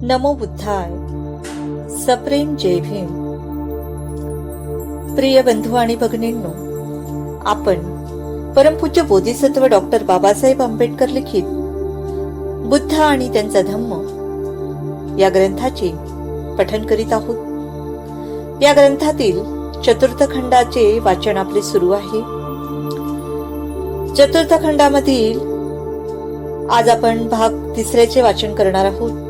नमो बुद्धाय. सप्रेम जय भीम. प्रिय बंधू आणि भगिनींनो, आपण परमपूज्य बोधिसत्व डॉक्टर बाबासाहेब आंबेडकर लिखित बुद्ध आणि त्यांचा धम्म या ग्रंथाचे पठण करीत आहोत. या ग्रंथातील चतुर्थ खंडाचे वाचन आपले सुरू आहे. चतुर्थ खंडामधील आज आपण भाग तिसऱ्याचे वाचन करणार आहोत.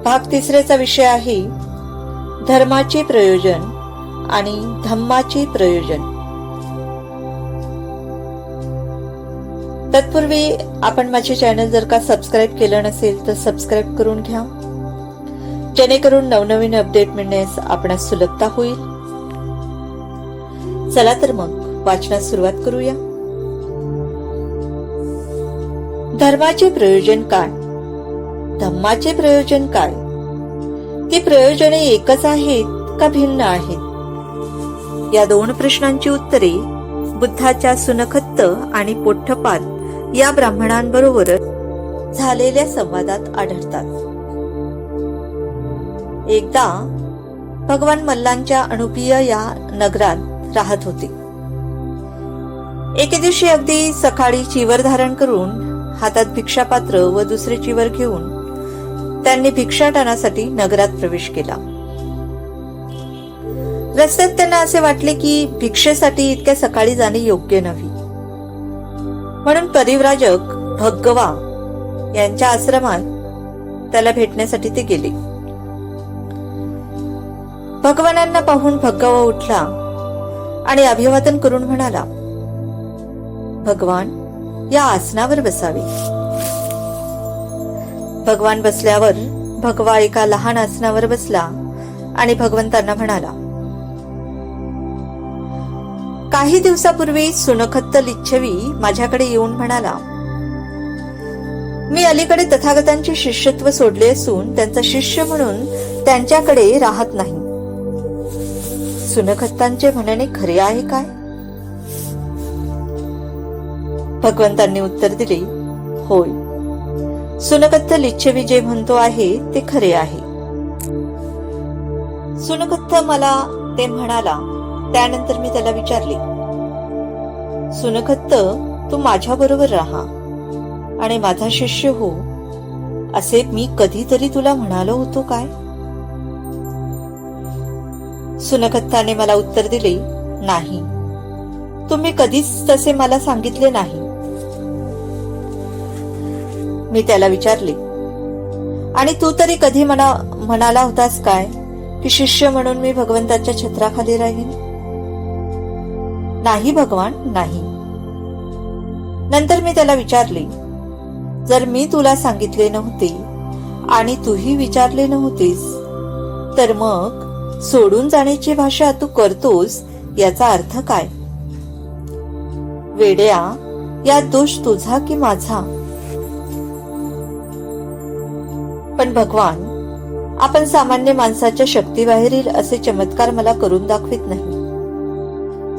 भाग तिसऱ्याचा विषय आहे धर्माचे प्रयोजन आणि धम्माचे प्रयोजन. तत्पूर्वी आपण माझे चॅनल जर का सबस्क्राईब केलं नसेल तर सबस्क्राईब करून घ्या, जेणेकरून नवनवीन अपडेट मिळण्यास आपणास सुलभता होईल. चला तर मग वाचनास सुरुवात करूया. धर्माचे प्रयोजन काय, धम्माचे प्रयोजन काय? ती प्रयोजने एकच आहेत का भिन्न आहेत? या दोन प्रश्नांची उत्तरे बुद्धाच्या सुनखत्त आणि पोठ्ठपाद या ब्राह्मणांबरोबर झालेल्या संवादात आढळतात. एकदा भगवान मल्लांच्या अनुपिय या नगरात राहत होते. एके दिवशी अगदी सकाळी चिवर धारण करून हातात भिक्षापात्र व दुसरे चिवर घेऊन त्यांनी भिक्षाटनासाठी नगरात प्रवेश केला. रस्त्यात त्यांना असे वाटले की भिक्षेसाठी इतक्या सकाळी जाणे योग्य नाही, म्हणून परिव्राजक भग्गवा यांच्या आश्रमात त्याला भेटण्यासाठी ते गेले. भगवानांना पाहून भग्गवा उठला आणि अभिवादन करून म्हणाला, भगवान, या आसनावर बसावे. भगवान बसल्यावर भगवा एका लहान आसनावर बसला आणि भगवंतांना म्हणाला, काही दिवसापूर्वी सुनखत्त लिच्छवी माझ्याकडे येऊन म्हणाला, मी अलीकडे तथागतांचे शिष्यत्व सोडले असून त्यांचा शिष्य म्हणून त्यांच्याकडे राहत नाही. सुनखत्तांचे म्हणणे खरे आहे काय? भगवंतांनी उत्तर दिले, होय, सुनखत्त लिच्छवी जे म्हणतो आहे ते खरे आहे. सुनखत्त मला ते म्हणाला. त्यानंतर मी त्याला विचारले, सुनखत्त, तू माझ्या बरोबर राहा आणि माझा शिष्य हो असे मी कधीतरी तुला म्हणालो होतो काय? सुनखत्ताने मला उत्तर दिले, नाही, तुम्ही कधीच तसे मला सांगितले नाही. मी त्याला विचारले, आणि तू तरी कधी म्हणाला होतास काय की शिष्य म्हणून मी भगवंताच्या छत्राखाली राहीन? नाही भगवान, नाही. नंतर मी त्याला विचारले, जर मी तुला सांगितले नव्हते आणि तूही विचारले नव्हतेस तर मग सोडून जाण्याची भाषा तू करतोस याचा अर्थ काय? वेड्या, यात दोष तुझा की माझा? पण भगवान, आपण सामान्य माणसाच्या शक्तीबाहेरील असे चमत्कार मला करून दाखवित नाही.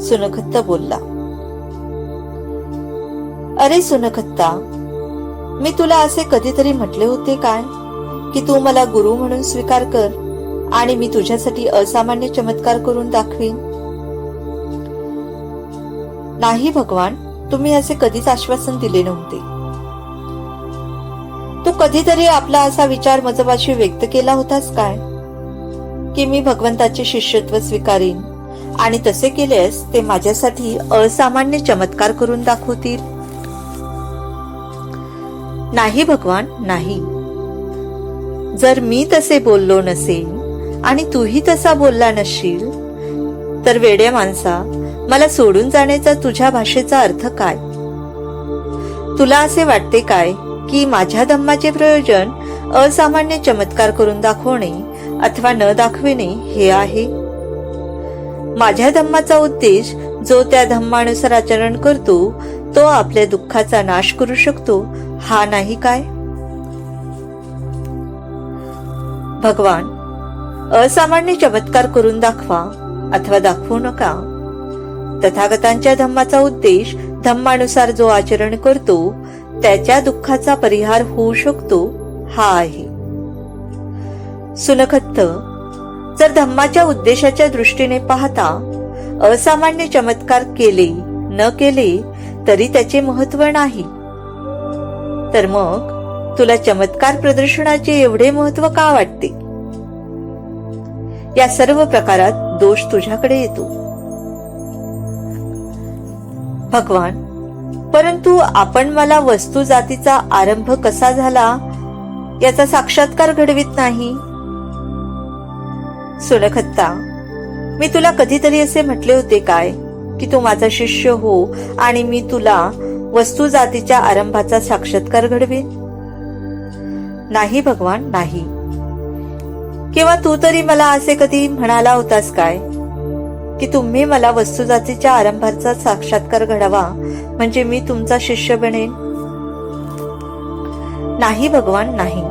सुनखत्त बोलला, अरे सुनखत्ता, मी तुला असे कधीतरी म्हटले होते काय की तू मला गुरु म्हणून स्वीकार कर आणि मी तुझ्यासाठी असामान्य चमत्कार करून दाखवीन? नाही भगवान, तुम्ही असे कधीच आश्वासन दिले नव्हते. तू कधीतरी आपला असा विचार माझ्यापाशी व्यक्त केला होतास काय की मी भगवंताचे शिष्यत्व स्वीकारीन आणि तसे केल्यास ते माझ्यासाठी असामान्य चमत्कार करून दाखवतील? नाही भगवान, नाही. जर मी तसे बोललो नसेल आणि तूही तसा बोलला नसशील तर वेड्या माणसा, मला सोडून जाण्याचा तुझ्या भाषेचा अर्थ काय? तुला असे वाटते काय की माझ्या धम्माचे प्रयोजन असामान्य चमत्कार करून दाखवणे अथवा न दाखविणे हे आहे? माझ्या धम्माचा उद्देश जो त्या धम्मानुसार आचरण करतो तो आपल्या दुःखाचा नाश करू शकतो, हा नाही काय? भगवान, असामान्य चमत्कार करून दाखवा अथवा दाखवू नका. तथागतांच्या धम्माचा उद्देश धम्मानुसार जो आचरण करतो त्याच्या दुःखाचा परिहार होऊ शकतो हा आहे. सुनखत्त, जर धम्माच्या उद्देशाच्या दृष्टीने पाहता असामान्य चमत्कार केले न केले तरी त्याचे महत्व नाही, तर मग तुला चमत्कार प्रदर्शनाचे एवढे महत्व का वाटते? या सर्व प्रकारात दोष तुझ्याकडे येतो. भगवान, परंतु आपण मला वस्तू जातीचा आरंभ कसा झाला याचा साक्षात्कार घडवित नाही. सुनखत्ता, मी तुला कधीतरी असे म्हटले होते काय की तू माझा शिष्य हो आणि मी तुला वस्तू जातीच्या आरंभाचा साक्षात्कार घडवीन? नाही भगवान, नाही. किंवा तू तरी मला असे कधी म्हणाला होतास काय की तुम्ही मला वस्तू जातीच्या आरंभाचा साक्षात्कार घडावा म्हणजे मी तुमचा शिष्य बनेन? नाही भगवान, नाही.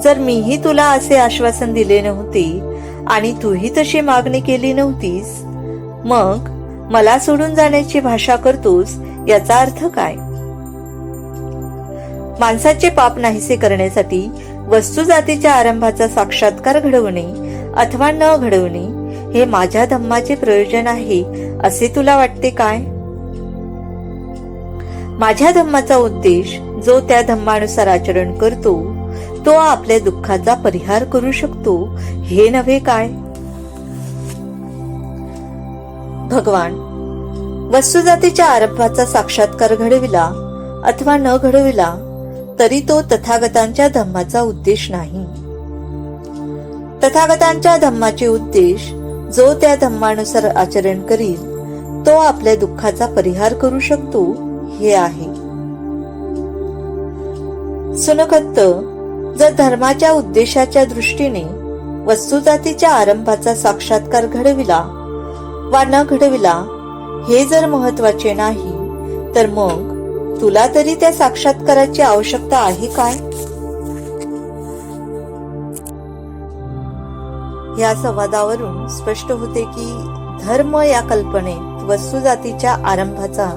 जर मीही तुला असे आश्वासन दिले नव्हते आणि तूही तशी मागणी केली नव्हतीस, मग मला सोडून जाण्याची भाषा करतोस याचा अर्थ काय? माणसाचे पाप नाहीसे करण्यासाठी वस्तू जातीच्या आरंभाचा साक्षात्कार घडवणे अथवा न घडवणे हे माझ्या धम्माचे प्रयोजन आहे असे तुला वाटते काय? माझ्या धम्माचा उद्देश जो त्या धम्मानुसार आचरण करतो तो आपल्या दुःखाचा परिहार करू शकतो हे नव्हे काय? भगवान, वस्तुजातीच्या आरंभाचा साक्षात्कार घडविला अथवा न घडविला तरी तो तथागतांच्या धम्माचा उद्देश नाही. तथागतांच्या धम्माचे उद्देश जो त्या धम्मानुसार आचरण करील तो आपल्या दुःखाचा परिहार करू शकतो हे आहे. सुनखत्त, जर धर्माच्या उद्देशाच्या दृष्टीने वस्तुजातीच्या आरंभाचा साक्षात्कार घडविला वा न घडविला हे जर महत्वाचे नाही, तर मग तुला तरी त्या साक्षात्काराची आवश्यकता आहे काय? या संवादावरून स्पष्ट होते की धर्म या कल्पनेत वस्तुजातीच्या आरंभाचा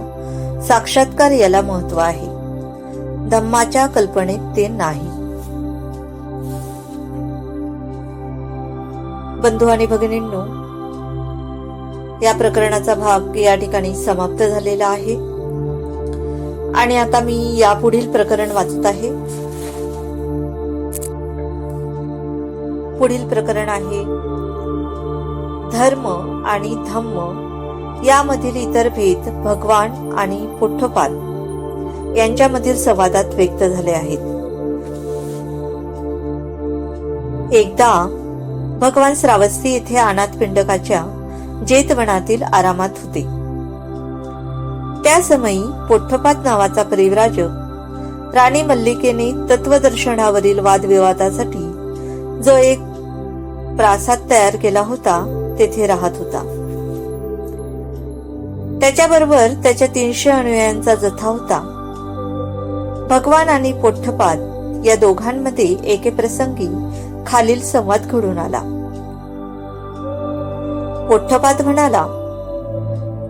साक्षात्कार याला महत्व आहे, धम्माच्या कल्पनेत ते नाही. बंधू आणि भगिनींनो, या प्रकरणाचा भाग या ठिकाणी समाप्त झालेला आहे आणि आता मी यापुढील प्रकरण वाचत आहे. पुढील प्रकरण आहे धर्म आणि धम्म यामधील इतर भेद भगवान आणि पोठ्ठपाद यांच्यामधील संवादात व्यक्त झाले आहेत. एकदा भगवान श्रावस्ती येथे अनाथपिंडकाच्या जेतवनातील आरामात होते. त्या समयी पोठ्ठपाद नावाचा परिव्राजक राणी मल्लिकेने तत्वदर्शनावरील वादविवादासाठी जो एक प्रासाद तयार केला होता तेथे राहत होता. त्याच्याबरोबर त्याच्या 300 अनुयायांचा जथा होता. भगवान आणि पोठ्ठपाद या दोघांमध्ये एके प्रसंगी खालील संवाद घडून आला. पोठ्ठपाद म्हणाला,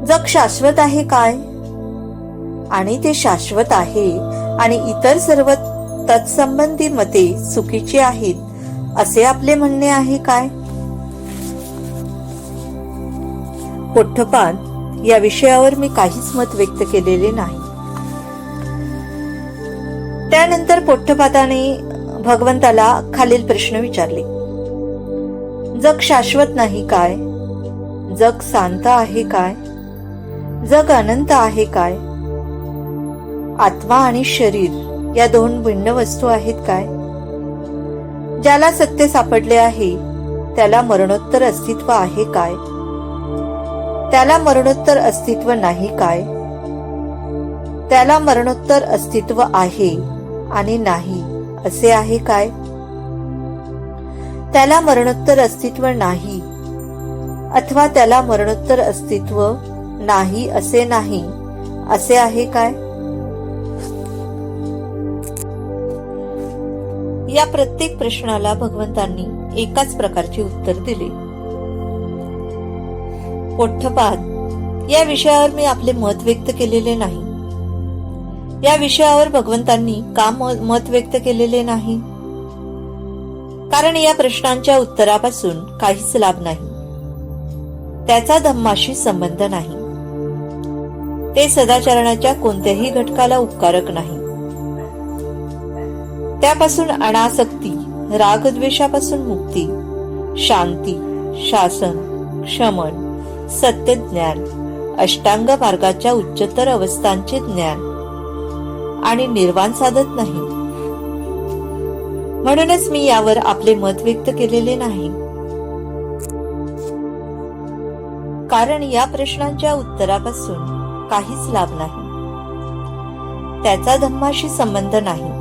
जग शाश्वत आहे काय? आणि ते शाश्वत आहे आणि इतर सर्व तत्संबंधी मते चुकीची आहेत असे आपले म्हणणे आहे काय? पोठ्ठपाद, या विषयावर मी काहीच मत व्यक्त केलेले नाही. त्यानंतर पोठ्ठपादाने भगवंताला खालील प्रश्न विचारले. जग शाश्वत नाही काय? जग शांत आहे काय? जग अनंत आहे काय? आत्मा आणि शरीर या दोन भिन्न वस्तू आहेत काय? ज्याला सत्य सापडले आहे त्याला मरणोत्तर अस्तित्व आहे काय? त्याला मरणोत्तर अस्तित्व नाही काय? त्याला मरणोत्तर अस्तित्व आहे आणि नाही असे आहे काय? त्याला मरणोत्तर अस्तित्व नाही अथवा त्याला मरणोत्तर अस्तित्व नाही असे नाही असे आहे काय? या प्रत्येक प्रश्नाला भगवंतांनी एकाच प्रकारचे उत्तर दिले. पोठ्ठपाद, या विषयावर मी आपले मत व्यक्त केलेले नाही. या विषयावर भगवंतांनी का मत व्यक्त केलेले नाही? कारण या प्रश्नांच्या उत्तरापासून काहीच लाभ नाही. त्याचा धम्माशी संबंध नाही. ते सदाचरणाच्या कोणत्याही घटकाला उपकारक नाही. त्यापासून अनासक्ती, रागद्वेषापासून मुक्ती, शांती, शासन, क्षमन, सत्यज्ञान, अष्टांग मार्गाच्या उच्चतर अवस्थांचे ज्ञान आणि निर्वाण साधत नाही. म्हणूनच मी यावर आपले मत व्यक्त केलेले नाही. कारण या प्रश्नांच्या उत्तरापासून काहीच लाभ नाही. त्याचा धम्माशी संबंध नाही.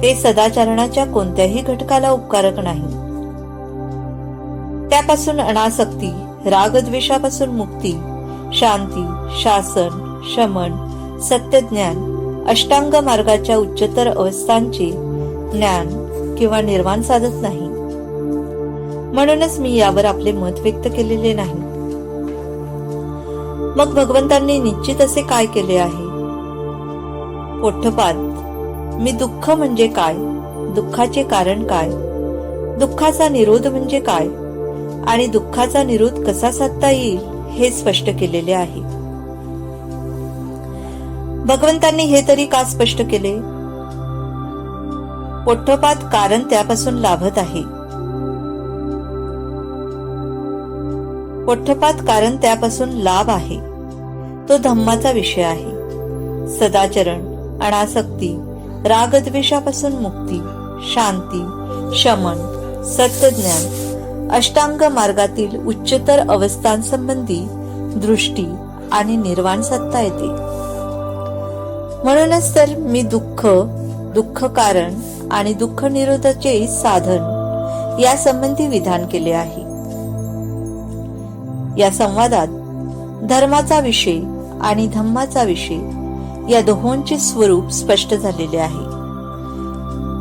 ते सदाचरणाच्या कोणत्याही घटकाला उपकारक नाही. त्यापासून अनासक्ती, रागद्वेषापासून मुक्ती, शांती, शासन, शमन, सत्यज्ञान, अष्टांग मार्गाच्या उच्चतर अवस्थांचे ज्ञान किंवा निर्वाण साधत नाही. म्हणूनच मी यावर आपले मत व्यक्त केलेले नाही. मग भगवंतांनी निश्चित असे काय केले आहे? पोठपाद, मी दुःख म्हणजे काय, दुःखाचे कारण काय, दुःखाचा निरोध म्हणजे काय आणि दुःखाचा निरोध कसा साधता येईल हे स्पष्ट केलेले आहे. भगवंतांनी हे तरी का स्पष्ट केले? पोठपाद कारण त्यापासून लाभत आहे. पोठपाद कारण त्यापासून लाभ आहे. तो धम्माचा विषय आहे. सदाचरण, अनासक्ती, रागद्वेषापासून मुक्ती, शांती, शमन, सत्यज्ञान, अष्टांग मार्गातील उच्चतर अवस्थांसंबंधी दृष्टी आणि निर्वाण सत्ता येते. म्हणूनच तर मी दुःख, दुःख कारण आणि दुःख निरोधाचे साधन या संबंधी विधान केले आहे. या संवादात धर्माचा विषय आणि धम्माचा विषय या दोहोंचे स्वरूप स्पष्ट झालेले आहे.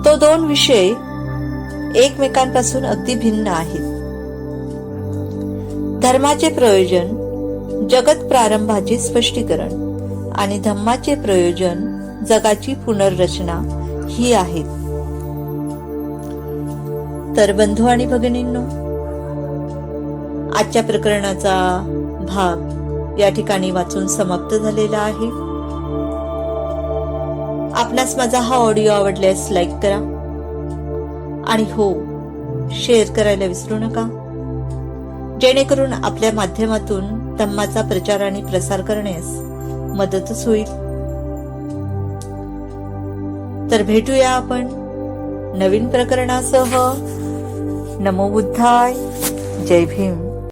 तो दोन विषय एकमेकांपासून अगदी भिन्न आहेत. धर्माचे प्रयोजन जगत प्रारंभाचे स्पष्टीकरण आणि धम्माचे प्रयोजन जगाची पुनर्रचना ही आहेत. तर बंधू आणि भगिनींनो, आजच्या प्रकरणाचा भाग या ठिकाणी वाचून समाप्त झालेला आहे. आपणास माझा हा ऑडिओ आवडल्यास लाईक करा आणि हो, शेअर करायला विसरू नका, जेणेकरून आपल्या माध्यमातून धम्माचा प्रचार आणि प्रसार करण्यास मदतच होईल. तर भेटूया आपण नवीन प्रकरणासह. नमो बुद्धाय. जय भीम.